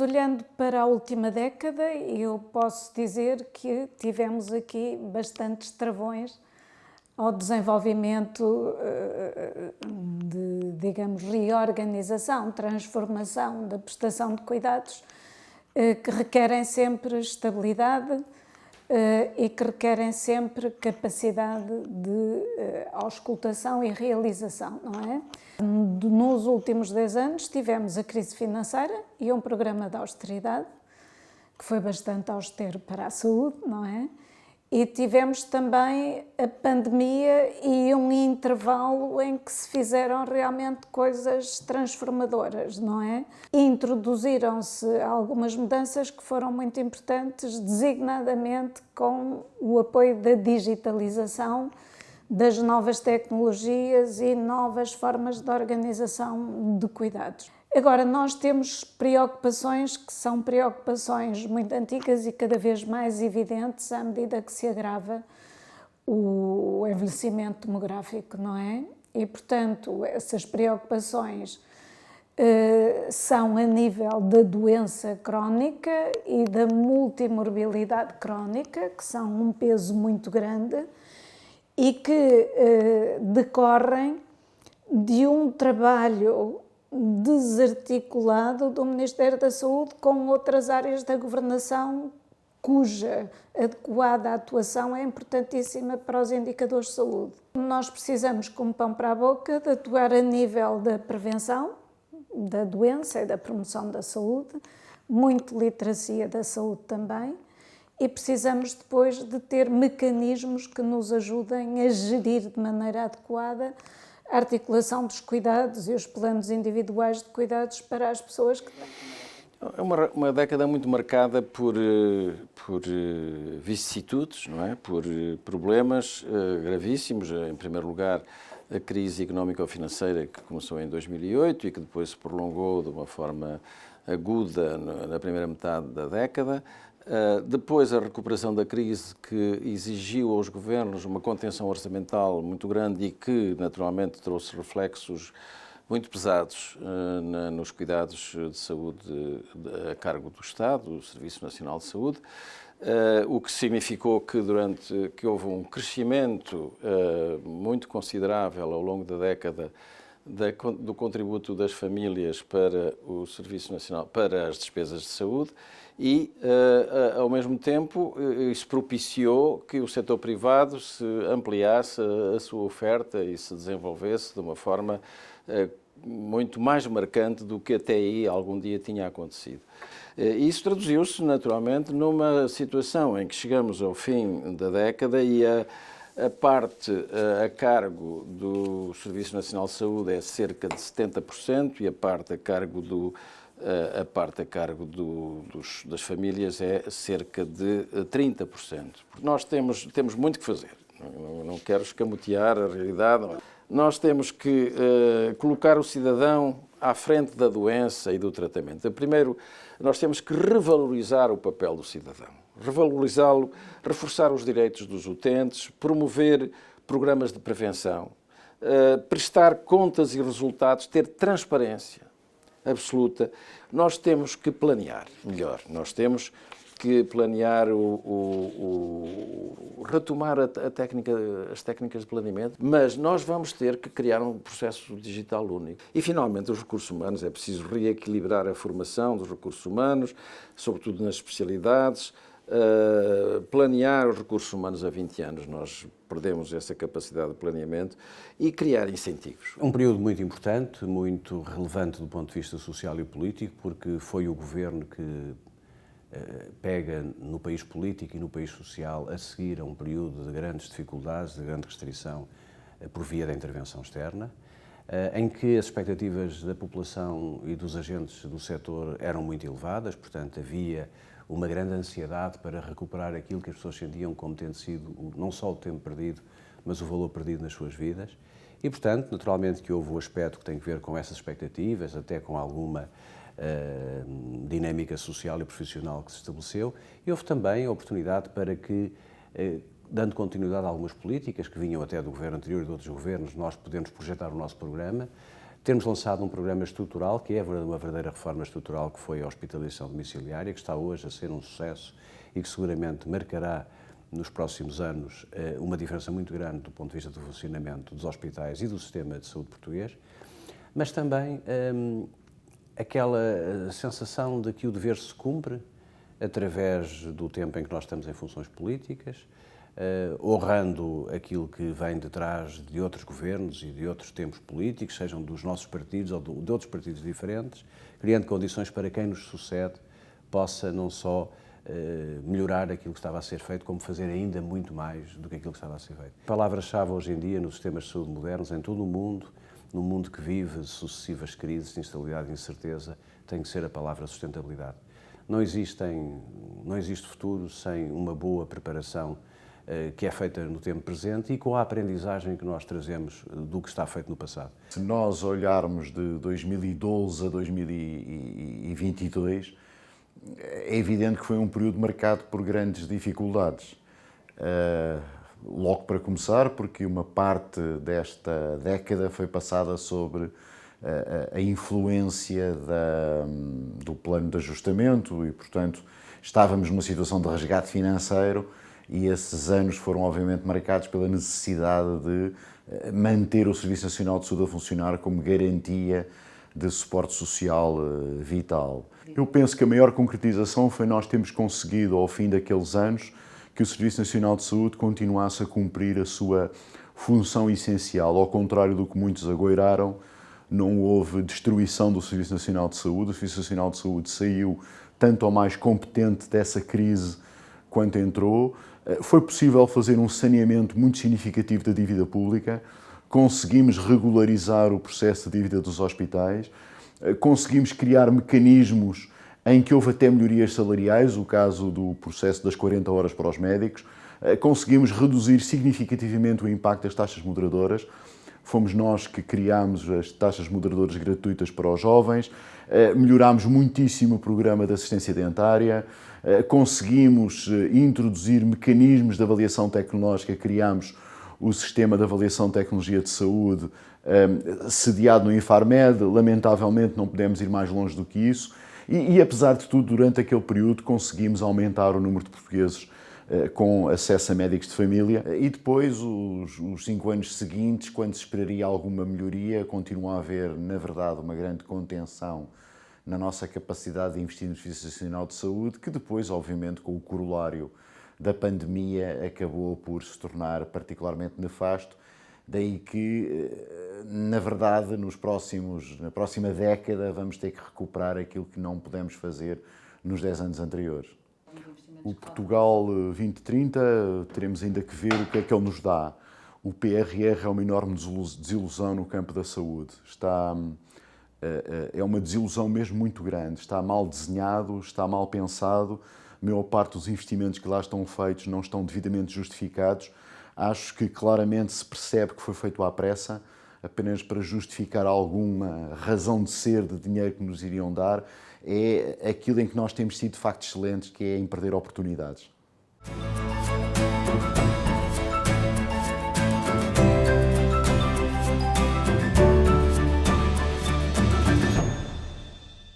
olhando para a última década, eu posso dizer que tivemos aqui bastantes travões ao desenvolvimento de, digamos, reorganização, transformação da prestação de cuidados, que requerem sempre estabilidade e que requerem sempre capacidade de auscultação e realização, não é? Nos últimos 10 anos tivemos a crise financeira e um programa de austeridade, que foi bastante austero para a saúde, não é? E tivemos também a pandemia e um intervalo em que se fizeram realmente coisas transformadoras, não é? Introduziram-se algumas mudanças que foram muito importantes, designadamente com o apoio da digitalização, das novas tecnologias e novas formas de organização de cuidados. Agora, nós temos preocupações que são preocupações muito antigas e cada vez mais evidentes à medida que se agrava o envelhecimento demográfico, não é? E, portanto, essas preocupações são a nível da doença crónica e da multimorbilidade crónica, que são um peso muito grande e que decorrem de um trabalho desarticulado do Ministério da Saúde com outras áreas da governação, cuja adequada atuação é importantíssima para os indicadores de saúde. Nós precisamos, como pão para a boca, de atuar a nível da prevenção da doença e da promoção da saúde, muito literacia da saúde também, e precisamos depois de ter mecanismos que nos ajudem a gerir de maneira adequada a articulação dos cuidados e os planos individuais de cuidados para as pessoas que têm. É uma década muito marcada por vicissitudes, não é? Por problemas gravíssimos. Em primeiro lugar, a crise económico-financeira que começou em 2008 e que depois se prolongou de uma forma aguda na primeira metade da década. Depois a recuperação da crise que exigiu aos governos uma contenção orçamental muito grande e que naturalmente trouxe reflexos muito pesados nos cuidados de saúde a cargo do Estado, do Serviço Nacional de Saúde, o que significou que houve um crescimento muito considerável ao longo da década do contributo das famílias para o Serviço Nacional, para as despesas de saúde e, ao mesmo tempo, isso propiciou que o setor privado se ampliasse a sua oferta e se desenvolvesse de uma forma muito mais marcante do que até aí algum dia tinha acontecido. Isso traduziu-se, naturalmente, numa situação em que chegamos ao fim da década e a parte a cargo do Serviço Nacional de Saúde é cerca de 70% e a parte a cargo das famílias é cerca de 30%. Porque nós temos muito que fazer. Não quero escamotear a realidade. Nós temos que colocar o cidadão à frente da doença e do tratamento. Primeiro, nós temos que revalorizar o papel do cidadão. Revalorizá-lo, reforçar os direitos dos utentes, promover programas de prevenção, prestar contas e resultados, ter transparência absoluta. Nós temos que planear melhor, nós temos que planear retomar as técnicas de planeamento, mas nós vamos ter que criar um processo digital único. E, finalmente, os recursos humanos, é preciso reequilibrar a formação dos recursos humanos, sobretudo nas especialidades, planear os recursos humanos há 20 anos, nós perdemos essa capacidade de planeamento e criar incentivos. Um período muito importante, muito relevante do ponto de vista social e político, porque foi o governo que pega no país político e no país social a seguir a um período de grandes dificuldades, de grande restrição por via da intervenção externa, em que as expectativas da população e dos agentes do setor eram muito elevadas, portanto havia uma grande ansiedade para recuperar aquilo que as pessoas sentiam como tendo sido não só o tempo perdido, mas o valor perdido nas suas vidas. E, portanto, naturalmente que houve o aspecto que tem a ver com essas expectativas, até com alguma dinâmica social e profissional que se estabeleceu, e houve também a oportunidade para que, dando continuidade a algumas políticas que vinham até do governo anterior e de outros governos, nós podemos projetar o nosso programa, termos lançado um programa estrutural, que é uma verdadeira reforma estrutural, que foi a hospitalização domiciliária, que está hoje a ser um sucesso e que seguramente marcará nos próximos anos uma diferença muito grande do ponto de vista do funcionamento dos hospitais e do sistema de saúde português, mas também aquela sensação de que o dever se cumpre através do tempo em que nós estamos em funções políticas, honrando aquilo que vem de trás de outros governos e de outros tempos políticos, sejam dos nossos partidos ou de outros partidos diferentes, criando condições para quem nos sucede possa não só melhorar aquilo que estava a ser feito, como fazer ainda muito mais do que aquilo que estava a ser feito. A palavra-chave hoje em dia nos sistemas de saúde modernos, em todo o mundo, no mundo que vive sucessivas crises de instabilidade e incerteza, tem que ser a palavra sustentabilidade. Não existe futuro sem uma boa preparação que é feita no tempo presente e com a aprendizagem que nós trazemos do que está feito no passado. Se nós olharmos de 2012 a 2022, é evidente que foi um período marcado por grandes dificuldades. Logo para começar, porque uma parte desta década foi passada sobre a influência do plano de ajustamento e, portanto, estávamos numa situação de resgate financeiro e esses anos foram, obviamente, marcados pela necessidade de manter o Serviço Nacional de Saúde a funcionar como garantia de suporte social vital. Eu penso que a maior concretização foi nós termos conseguido, ao fim daqueles anos, que o Serviço Nacional de Saúde continuasse a cumprir a sua função essencial. Ao contrário do que muitos agoiraram, não houve destruição do Serviço Nacional de Saúde. O Serviço Nacional de Saúde saiu tanto ou mais competente dessa crise quanto entrou. Foi possível fazer um saneamento muito significativo da dívida pública, conseguimos regularizar o processo de dívida dos hospitais, conseguimos criar mecanismos em que houve até melhorias salariais, o caso do processo das 40 horas para os médicos, conseguimos reduzir significativamente o impacto das taxas moderadoras, fomos nós que criámos as taxas moderadoras gratuitas para os jovens, melhorámos muitíssimo o programa de assistência dentária, conseguimos introduzir mecanismos de avaliação tecnológica, criámos o sistema de avaliação de tecnologia de saúde sediado no Infarmed. Lamentavelmente não pudemos ir mais longe do que isso e apesar de tudo, durante aquele período conseguimos aumentar o número de portugueses com acesso a médicos de família e depois os 5 anos seguintes, quando se esperaria alguma melhoria, continua a haver, na verdade, uma grande contenção na nossa capacidade de investir no Serviço Nacional de Saúde, que depois, obviamente, com o corolário da pandemia, acabou por se tornar particularmente nefasto. Daí que, na verdade, na próxima década, vamos ter que recuperar aquilo que não pudemos fazer nos 10 anos anteriores. O Portugal 2030, teremos ainda que ver o que é que ele nos dá. O PRR é uma enorme desilusão no campo da saúde. É uma desilusão mesmo muito grande. Está mal desenhado, está mal pensado. A maior parte dos investimentos que lá estão feitos não estão devidamente justificados. Acho que claramente se percebe que foi feito à pressa, apenas para justificar alguma razão de ser de dinheiro que nos iriam dar. É aquilo em que nós temos sido de facto excelentes, que é em perder oportunidades.